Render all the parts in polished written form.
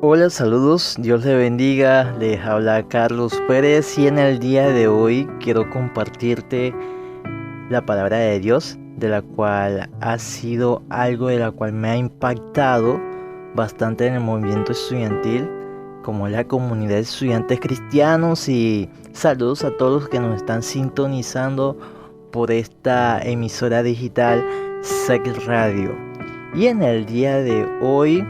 Hola, saludos, Dios le bendiga, les habla Carlos Pérez y en el día de hoy quiero compartirte la palabra de Dios, de la cual ha sido algo de la cual me ha impactado bastante en el movimiento estudiantil, como la comunidad de estudiantes cristianos, y saludos a todos los que nos están sintonizando por esta emisora digital SEC Radio. Y en el día de hoy,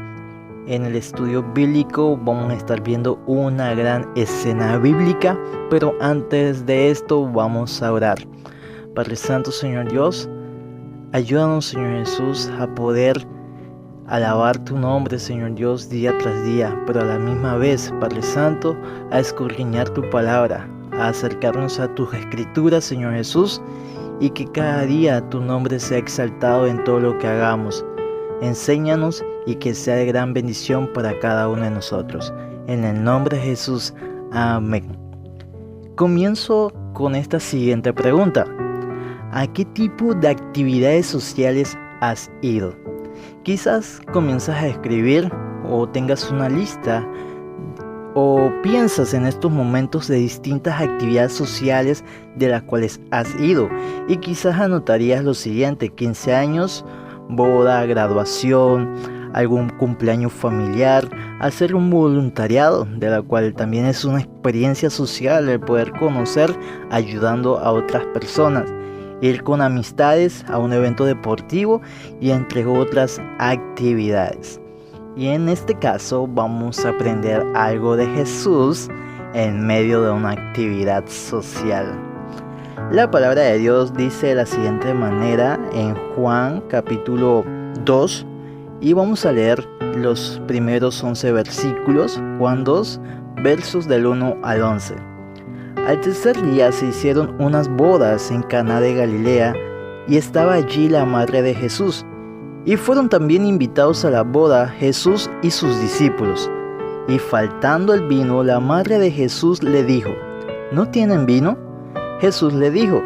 en el estudio bíblico, vamos a estar viendo una gran escena bíblica, pero antes de esto vamos a orar. Padre Santo, Señor Dios, ayúdanos, Señor Jesús, a poder alabar tu nombre, Señor Dios, día tras día, pero a la misma vez, Padre Santo, a escudriñar tu palabra, a acercarnos a tus escrituras, Señor Jesús, y que cada día tu nombre sea exaltado en todo lo que hagamos. Enséñanos y que sea de gran bendición para cada uno de nosotros. En el nombre de Jesús, amén. Comienzo con esta siguiente pregunta. ¿A qué tipo de actividades sociales has ido? Quizás comienzas a escribir o tengas una lista o piensas en estos momentos de distintas actividades sociales de las cuales has ido, y quizás anotarías lo siguiente: 15 años, boda, graduación, algún cumpleaños familiar, hacer un voluntariado, de la cual también es una experiencia social el poder conocer ayudando a otras personas, ir con amistades a un evento deportivo y entre otras actividades. Y en este caso vamos a aprender algo de Jesús en medio de una actividad social. La palabra de Dios dice de la siguiente manera en Juan capítulo 2, y vamos a leer los primeros 11 versículos, Juan 2, versos del 1 al 11. Al tercer día se hicieron unas bodas en Caná de Galilea, y estaba allí la madre de Jesús, y fueron también invitados a la boda Jesús y sus discípulos. Y faltando el vino, la madre de Jesús le dijo: ¿No tienen vino? Jesús le dijo: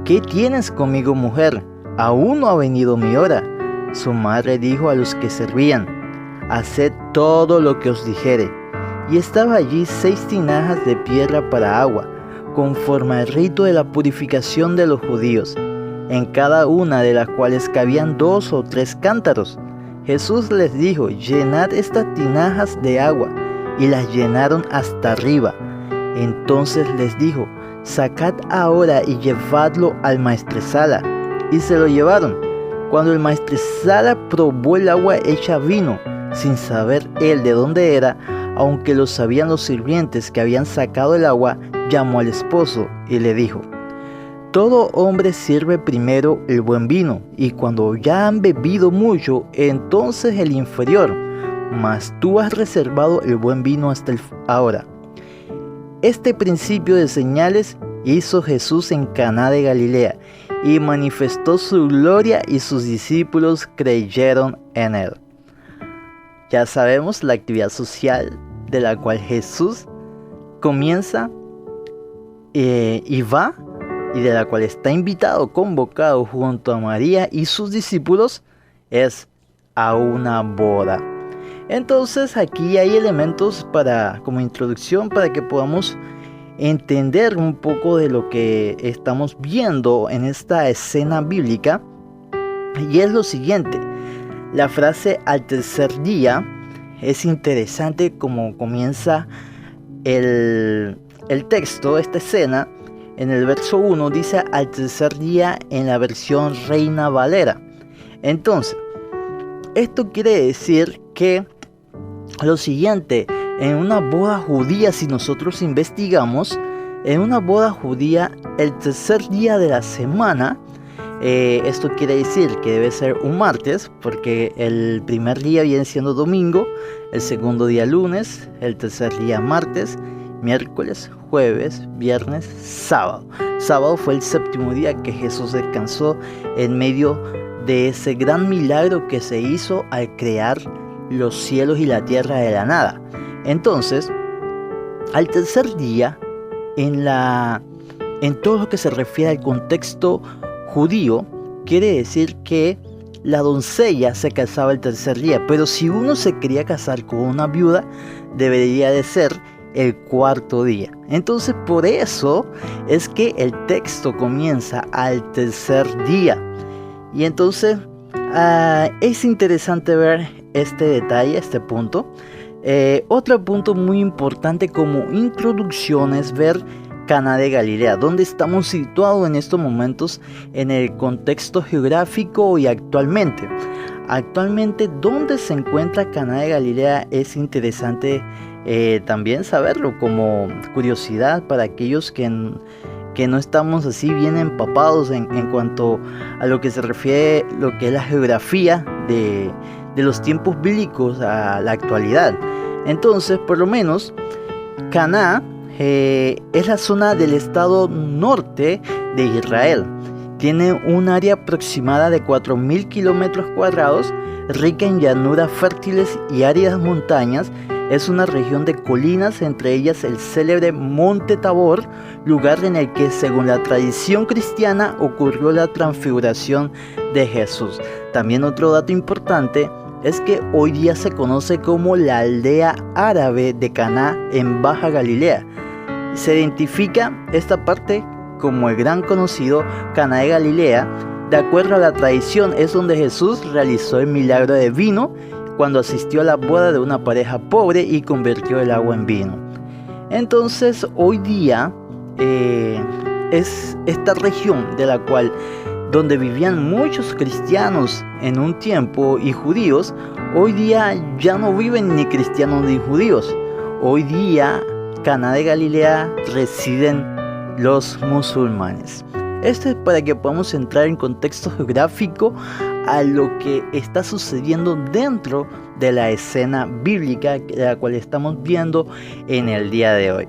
¿Qué tienes conmigo, mujer? Aún no ha venido mi hora. Su madre dijo a los que servían: Haced todo lo que os dijere. Y estaba allí 6 tinajas de piedra para agua, conforme al rito de la purificación de los judíos, en cada una de las cuales cabían 2 o 3 cántaros. Jesús les dijo: Llenad estas tinajas de agua, y las llenaron hasta arriba. Entonces les dijo: Sacad ahora y llevadlo al maestresala. Y se lo llevaron. Cuando el maestresala probó el agua hecha vino, sin saber él de dónde era, aunque lo sabían los sirvientes que habían sacado el agua, llamó al esposo y le dijo: Todo hombre sirve primero el buen vino, y cuando ya han bebido mucho, entonces el inferior, mas tú has reservado el buen vino hasta ahora. Este principio de señales hizo Jesús en Caná de Galilea, y manifestó su gloria, y sus discípulos creyeron en él. Ya sabemos la actividad social de la cual Jesús comienza y va, y de la cual está invitado, convocado junto a María y sus discípulos, es a una boda. Entonces aquí hay elementos como introducción para que podamos entender un poco de lo que estamos viendo en esta escena bíblica, y es lo siguiente. La frase al tercer día es interesante como comienza el texto, esta escena. En el verso 1 dice al tercer día en la versión Reina Valera. Entonces, esto quiere decir que lo siguiente: en una boda judía, si nosotros investigamos, en una boda judía, el tercer día de la semana, esto quiere decir que debe ser un martes, porque el primer día viene siendo domingo, el segundo día lunes, el tercer día martes, miércoles, jueves, viernes, sábado. Sábado fue el séptimo día que Jesús descansó en medio de ese gran milagro que se hizo al crear los cielos y la tierra de la nada. Entonces, al tercer día, en todo lo que se refiere al contexto judío, quiere decir que la doncella se casaba el tercer día, pero si uno se quería casar con una viuda, debería de ser el cuarto día. Entonces por eso es que el texto comienza al tercer día. Y entonces es interesante ver este detalle, este punto. Otro punto muy importante como introducción es ver Caná de Galilea, donde estamos situados en estos momentos en el contexto geográfico y actualmente. Actualmente, ¿dónde se encuentra Caná de Galilea? Es interesante también saberlo como curiosidad para aquellos que no estamos así bien empapados en cuanto a lo que se refiere lo que es la geografía de los tiempos bíblicos a la actualidad. Entonces, por lo menos, Caná es la zona del estado norte de Israel. Tiene un área aproximada de 4.000 kilómetros cuadrados, rica en llanuras fértiles y áridas montañas. Es una región de colinas, entre ellas el célebre Monte Tabor, lugar en el que, según la tradición cristiana, ocurrió la transfiguración de Jesús. También otro dato importante es que hoy día se conoce como la aldea árabe de Caná en Baja Galilea. Se identifica esta parte como el gran conocido Caná de Galilea. De acuerdo a la tradición, es donde Jesús realizó el milagro de vino cuando asistió a la boda de una pareja pobre y convirtió el agua en vino. Entonces, hoy día es esta región de la cual donde vivían muchos cristianos en un tiempo y judíos, hoy día ya no viven ni cristianos ni judíos. Hoy día Caná de Galilea residen los musulmanes. Esto es para que podamos entrar en contexto geográfico a lo que está sucediendo dentro de la escena bíblica, la cual estamos viendo en el día de hoy.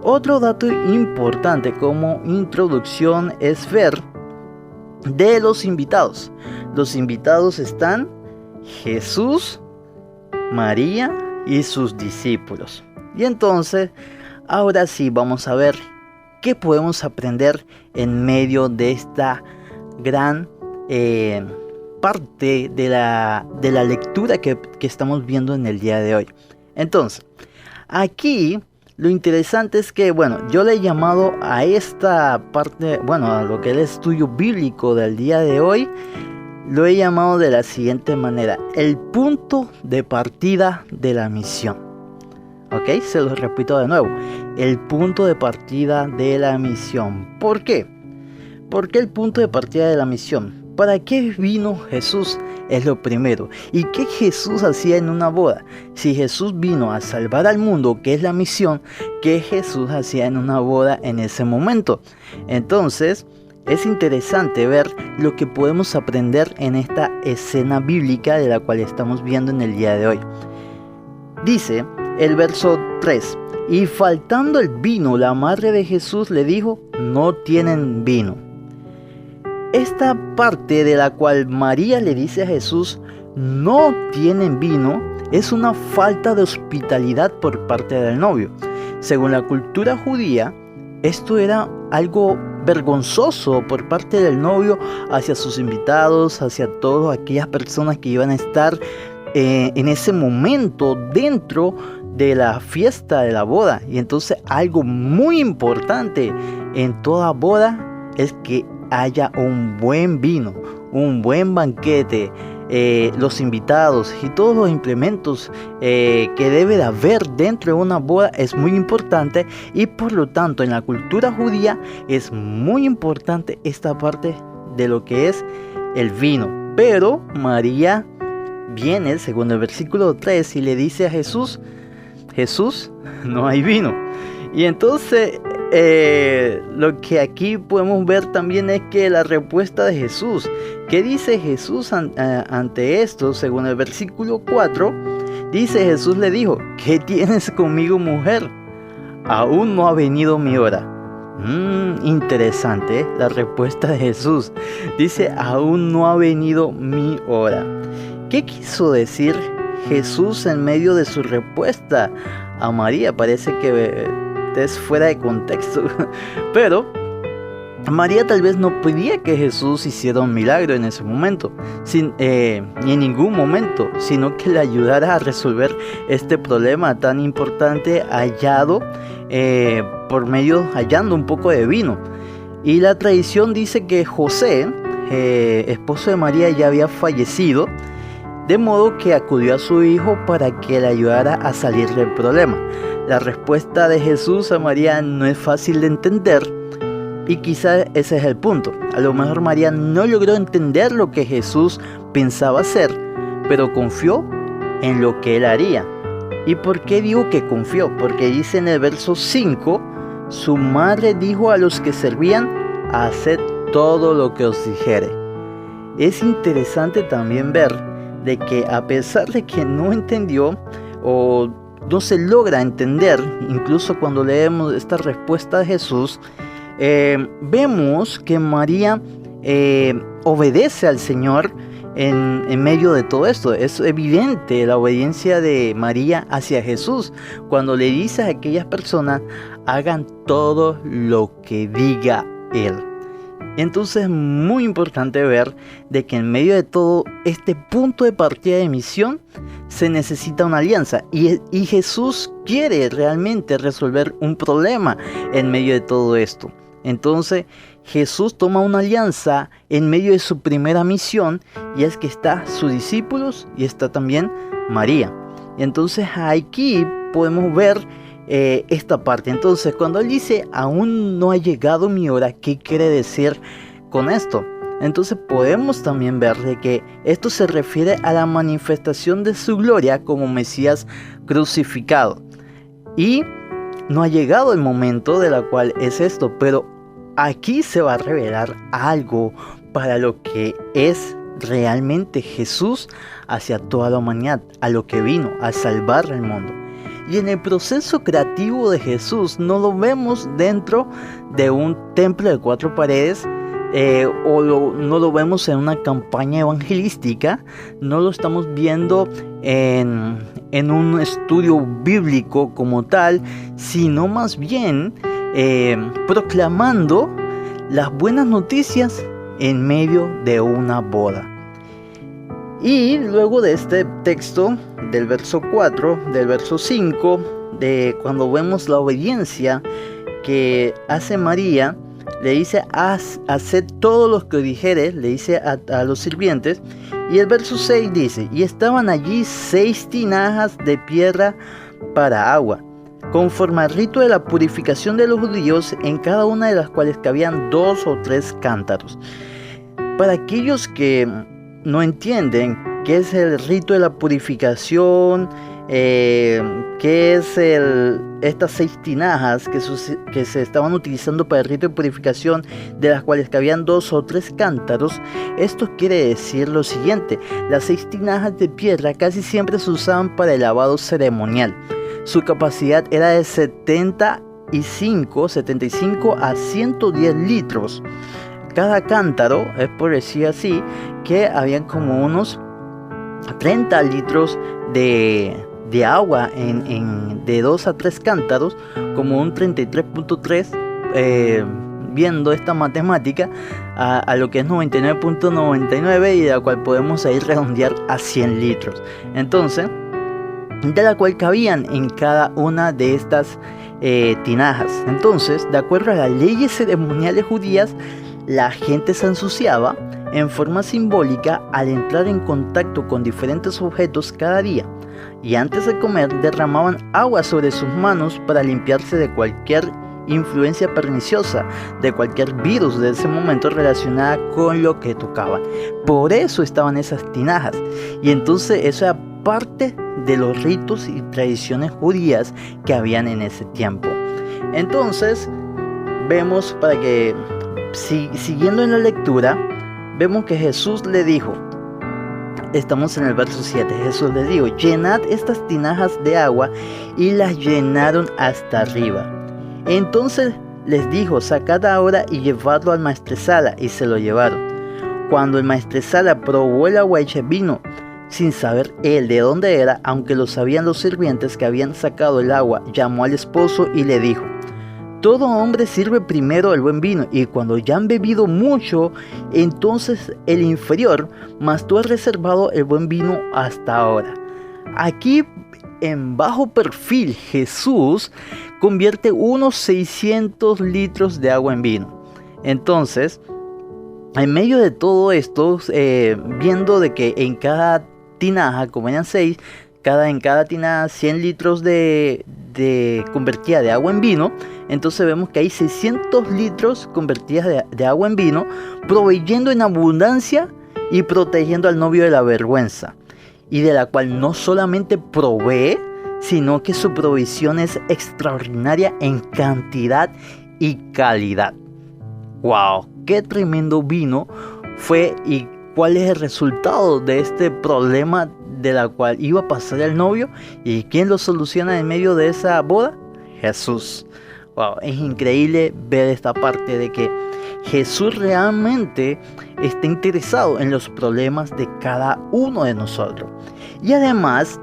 Otro dato importante como introducción es ver de los invitados. Los invitados están Jesús, María y sus discípulos. Y entonces, ahora sí vamos a ver qué podemos aprender en medio de esta gran parte de la lectura que estamos viendo en el día de hoy. Entonces, aquí lo interesante es que, yo le he llamado a esta parte, a lo que es el estudio bíblico del día de hoy, lo he llamado de la siguiente manera: el punto de partida de la misión. ¿Ok? Se los repito de nuevo. El punto de partida de la misión. ¿Por qué? ¿Por qué el punto de partida de la misión? ¿Para qué vino Jesús? Es lo primero. ¿Y qué Jesús hacía en una boda? Si Jesús vino a salvar al mundo, que es la misión, ¿qué Jesús hacía en una boda en ese momento? Entonces, es interesante ver lo que podemos aprender en esta escena bíblica de la cual estamos viendo en el día de hoy. Dice el verso 3: y faltando el vino, la madre de Jesús le dijo: no tienen vino. Esta parte de la cual María le dice a Jesús: no tienen vino, es una falta de hospitalidad por parte del novio. Según la cultura judía, esto era algo vergonzoso por parte del novio hacia sus invitados, hacia todas aquellas personas que iban a estar en ese momento dentro de la fiesta de la boda. Y entonces algo muy importante en toda boda es que haya un buen vino, un buen banquete, los invitados y todos los implementos que debe de haber dentro de una boda es muy importante. Y por lo tanto en la cultura judía es muy importante esta parte de lo que es el vino. Pero María viene, según el versículo 3, y le dice a Jesús: Jesús, no hay vino. Y entonces lo que aquí podemos ver también es que la respuesta de Jesús. ¿Qué dice Jesús ante esto? Según el versículo 4, dice: Jesús le dijo: ¿qué tienes conmigo, mujer? Aún no ha venido mi hora. Interesante, la respuesta de Jesús. Dice: aún no ha venido mi hora. ¿Qué quiso decir Jesús en medio de su respuesta a María? Parece que es fuera de contexto, pero María tal vez no pedía que Jesús hiciera un milagro en ese momento, ni en ningún momento, sino que le ayudara a resolver este problema tan importante hallando un poco de vino. Y la tradición dice que José, esposo de María, ya había fallecido, de modo que acudió a su hijo para que le ayudara a salir del problema. La respuesta de Jesús a María no es fácil de entender, y quizá ese es el punto. A lo mejor María no logró entender lo que Jesús pensaba hacer, pero confió en lo que él haría. ¿Y por qué digo que confió? Porque dice en el verso 5, su madre dijo a los que servían: haced todo lo que os dijere. Es interesante también ver de que a pesar de que no entendió o no se logra entender, incluso cuando leemos esta respuesta de Jesús, vemos que María obedece al Señor en medio de todo esto. Es evidente la obediencia de María hacia Jesús cuando le dice a aquellas personas: hagan todo lo que diga Él. Entonces es muy importante ver de que en medio de todo este punto de partida de misión se necesita una alianza, y Jesús quiere realmente resolver un problema en medio de todo esto. Entonces Jesús toma una alianza en medio de su primera misión, y es que está sus discípulos y está también María. Entonces aquí podemos ver esta parte. Entonces cuando él dice: aún no ha llegado mi hora, ¿qué quiere decir con esto? Entonces podemos también ver de que esto se refiere a la manifestación de su gloria como Mesías crucificado, y no ha llegado el momento de la cual es esto, pero aquí se va a revelar algo para lo que es realmente Jesús hacia toda la humanidad, a lo que vino a salvar al mundo. Y en el proceso creativo de Jesús no lo vemos dentro de un templo de 4 paredes, no lo vemos en una campaña evangelística, no lo estamos viendo en un estudio bíblico como tal, sino más bien proclamando las buenas noticias en medio de una boda. Y luego de este texto del verso 4, del verso 5, de cuando vemos la obediencia que hace María, le dice: haced todo lo que dijere, le dice a los sirvientes. Y el verso 6 dice: y estaban allí 6 tinajas de piedra para agua, conforme al rito de la purificación de los judíos, en cada una de las cuales cabían 2 o 3 cántaros. Para aquellos que no entienden qué es el rito de la purificación, qué es estas 6 tinajas que se estaban utilizando para el rito de purificación, de las cuales cabían 2 o 3 cántaros, esto quiere decir lo siguiente: las 6 tinajas de piedra casi siempre se usaban para el lavado ceremonial. Su capacidad era de 75 a 110 litros. Cada cántaro, es por decir así, que habían como unos 30 litros de agua de 2 a 3 cántaros, como un 33.3, viendo esta matemática a lo que es 99.99, y de la cual podemos ahí redondear a 100 litros. Entonces, de la cual cabían en cada una de estas tinajas. Entonces, de acuerdo a las leyes ceremoniales judías, la gente se ensuciaba en forma simbólica al entrar en contacto con diferentes objetos cada día, y antes de comer derramaban agua sobre sus manos para limpiarse de cualquier influencia perniciosa, de cualquier virus de ese momento relacionada con lo que tocaban. Por eso estaban esas tinajas, y entonces eso era parte de los ritos y tradiciones judías que habían en ese tiempo. Entonces vemos, para que siguiendo en la lectura, vemos que Jesús le dijo, estamos en el verso 7, Jesús le dijo: llenad estas tinajas de agua, y las llenaron hasta arriba. Entonces les dijo: sacad ahora y llevadlo al maestresala, y se lo llevaron. Cuando el maestresala probó el agua hecha vino, sin saber él de dónde era, aunque lo sabían los sirvientes que habían sacado el agua, llamó al esposo y le dijo: Todo hombre sirve primero el buen vino, y cuando ya han bebido mucho, entonces el inferior, mas tú has reservado el buen vino hasta ahora. Aquí, en bajo perfil, Jesús convierte unos 600 litros de agua en vino. Entonces, en medio de todo esto, viendo de que en cada tinaja, como eran 6, en cada tinaja 100 litros de convertida de agua en vino, entonces vemos que hay 600 litros convertidas de agua en vino, proveyendo en abundancia y protegiendo al novio de la vergüenza, y de la cual no solamente provee, sino que su provisión es extraordinaria en cantidad y calidad. ¡Wow! ¡Qué tremendo vino fue! ¿Y cuál es el resultado de este problema de la cual iba a pasar el novio? ¿Y quién lo soluciona en medio de esa boda? Jesús. ¡Wow! Es increíble ver esta parte de que Jesús realmente está interesado en los problemas de cada uno de nosotros. Y además,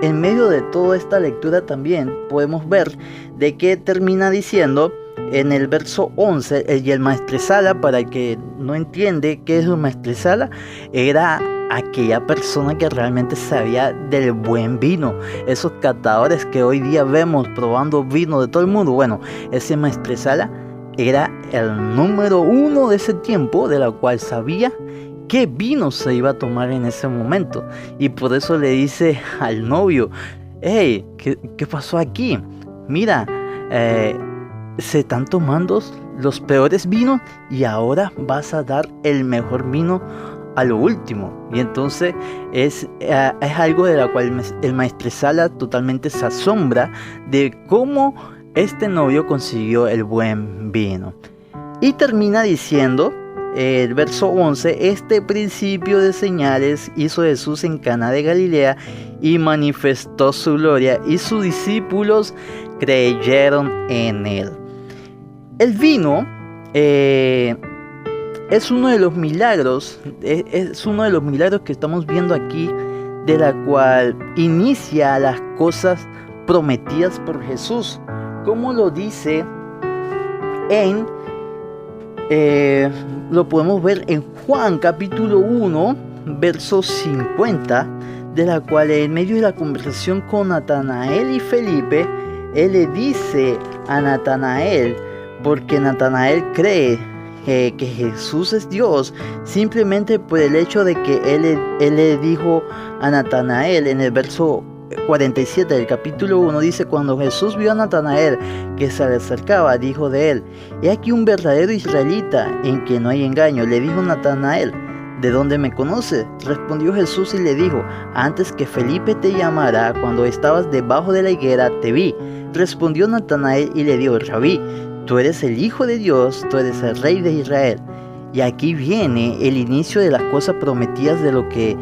en medio de toda esta lectura también podemos ver de que termina diciendo en el verso 11, y el maestresala, para el que no entiende qué es un maestresala, era aquella persona que realmente sabía del buen vino. Esos catadores que hoy día vemos probando vino de todo el mundo. Bueno, ese maestresala era el número 1 de ese tiempo, de la cual sabía qué vino se iba a tomar en ese momento. Y por eso le dice al novio: hey, ¿qué pasó aquí? Mira, se están tomando los peores vinos y ahora vas a dar el mejor vino a lo último. Y entonces es algo de la cual el maestresala totalmente se asombra de cómo este novio consiguió el buen vino. Y termina diciendo el verso 11: este principio de señales hizo Jesús en Caná de Galilea y manifestó su gloria, y sus discípulos creyeron en él. El vino es uno de los milagros, es uno de los milagros que estamos viendo aquí, de la cual inicia las cosas prometidas por Jesús, como lo dice lo podemos ver en Juan capítulo 1, verso 50, de la cual en medio de la conversación con Natanael y Felipe, él le dice a Natanael, porque Natanael cree que Jesús es Dios, simplemente por el hecho de que él le dijo a Natanael en el verso 47 del capítulo 1, dice: cuando Jesús vio a Natanael que se le acercaba, dijo de él: he aquí un verdadero israelita en que no hay engaño. Le dijo Natanael: ¿de dónde me conoces? Respondió Jesús y le dijo: antes que Felipe te llamara, cuando estabas debajo de la higuera, te vi. Respondió Natanael y le dijo: Rabí, tú eres el Hijo de Dios, tú eres el Rey de Israel. Y aquí viene el inicio de las cosas prometidas de lo que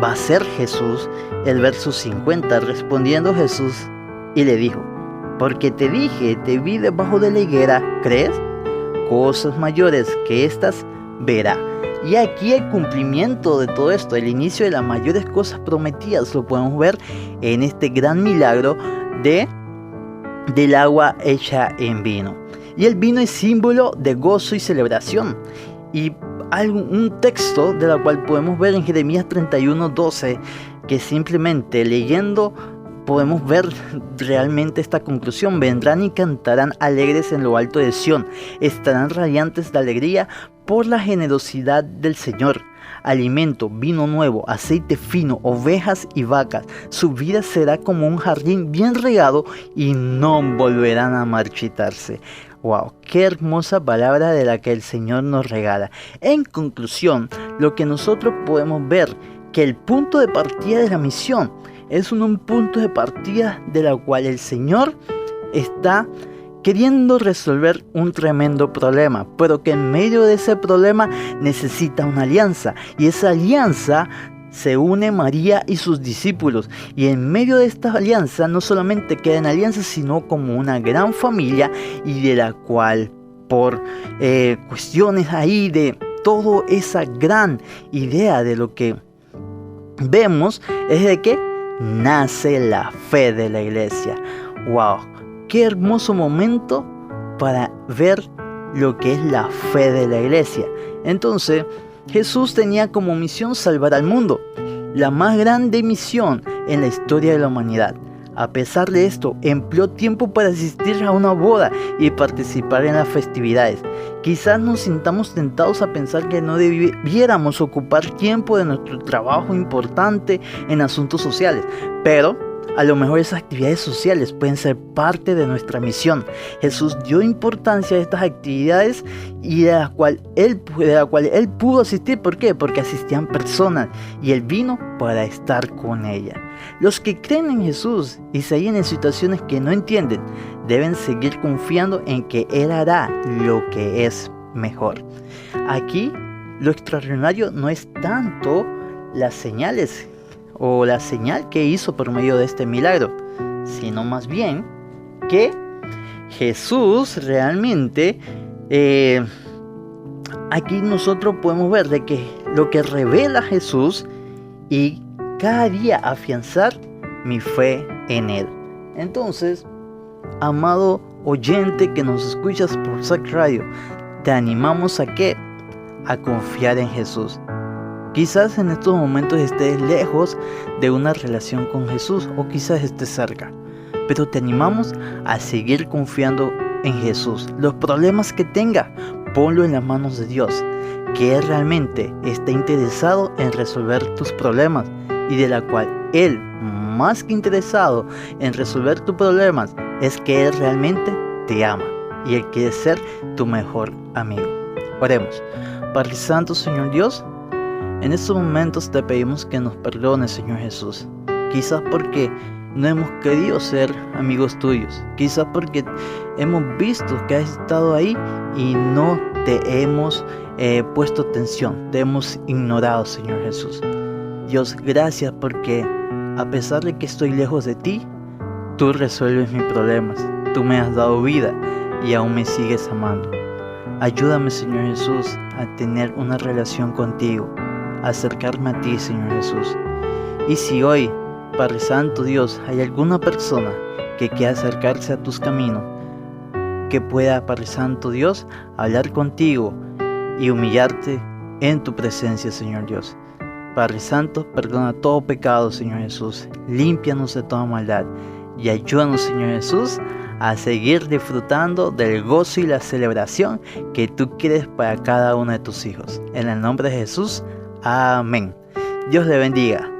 va a ser Jesús. El verso 50, respondiendo Jesús y le dijo: porque te dije, te vi debajo de la higuera, ¿crees? Cosas mayores que estas verá. Y aquí el cumplimiento de todo esto, el inicio de las mayores cosas prometidas, lo podemos ver en este gran milagro del agua hecha en vino. Y el vino es símbolo de gozo y celebración. Y un texto de la cual podemos ver en Jeremías 31:12, que simplemente leyendo podemos ver realmente esta conclusión: vendrán y cantarán alegres en lo alto de Sión, estarán radiantes de alegría por la generosidad del Señor. Alimento, vino nuevo, aceite fino, ovejas y vacas. Su vida será como un jardín bien regado y no volverán a marchitarse. ¡Wow! ¡Qué hermosa palabra de la que el Señor nos regala! En conclusión, lo que nosotros podemos ver, que el punto de partida de la misión es un punto de partida de la cual el Señor está queriendo resolver un tremendo problema, pero que en medio de ese problema necesita una alianza, y esa alianza se une María y sus discípulos, y en medio de esta alianza no solamente queda en alianza, sino como una gran familia, y de la cual por cuestiones ahí de toda esa gran idea de lo que vemos es de que nace la fe de la iglesia. ¡Wow! ¡Qué hermoso momento para ver lo que es la fe de la iglesia. Entonces, Jesús tenía como misión salvar al mundo, la más grande misión en la historia de la humanidad. A pesar de esto, empleó tiempo para asistir a una boda y participar en las festividades. Quizás nos sintamos tentados a pensar que no debiéramos ocupar tiempo de nuestro trabajo importante en asuntos sociales, pero a lo mejor esas actividades sociales pueden ser parte de nuestra misión. Jesús dio importancia a estas actividades y de la cual él pudo asistir. ¿Por qué? Porque asistían personas y Él vino para estar con ellas. Los que creen en Jesús y se hallan en situaciones que no entienden, deben seguir confiando en que Él hará lo que es mejor. Aquí lo extraordinario no es tanto las señales o la señal que hizo por medio de este milagro, sino más bien que Jesús realmente, aquí nosotros podemos ver de que lo que revela Jesús y cada día afianzar mi fe en Él. Entonces, amado oyente que nos escuchas por SAC Radio, te animamos a confiar en Jesús. Quizás en estos momentos estés lejos de una relación con Jesús o quizás estés cerca, pero te animamos a seguir confiando en Jesús. Los problemas que tenga, ponlo en las manos de Dios, que Él realmente está interesado en resolver tus problemas y de la cual Él, más que interesado en resolver tus problemas, es que Él realmente te ama y Él quiere ser tu mejor amigo. Oremos. Padre Santo, Señor Dios, en estos momentos te pedimos que nos perdones, Señor Jesús. Quizás porque no hemos querido ser amigos tuyos. Quizás porque hemos visto que has estado ahí y no te hemos puesto atención. Te hemos ignorado, Señor Jesús. Dios, gracias porque a pesar de que estoy lejos de ti, tú resuelves mis problemas. Tú me has dado vida y aún me sigues amando. Ayúdame, Señor Jesús, a tener una relación contigo, a acercarme a ti, Señor Jesús. Y si hoy, Padre Santo Dios, hay alguna persona que quiera acercarse a tus caminos, que pueda, Padre Santo Dios, hablar contigo y humillarte en tu presencia, Señor Dios. Padre Santo, perdona todo pecado, Señor Jesús. Límpianos de toda maldad y ayúdanos, Señor Jesús, a seguir disfrutando del gozo y la celebración que tú quieres para cada uno de tus hijos. En el nombre de Jesús, amén. Dios le bendiga.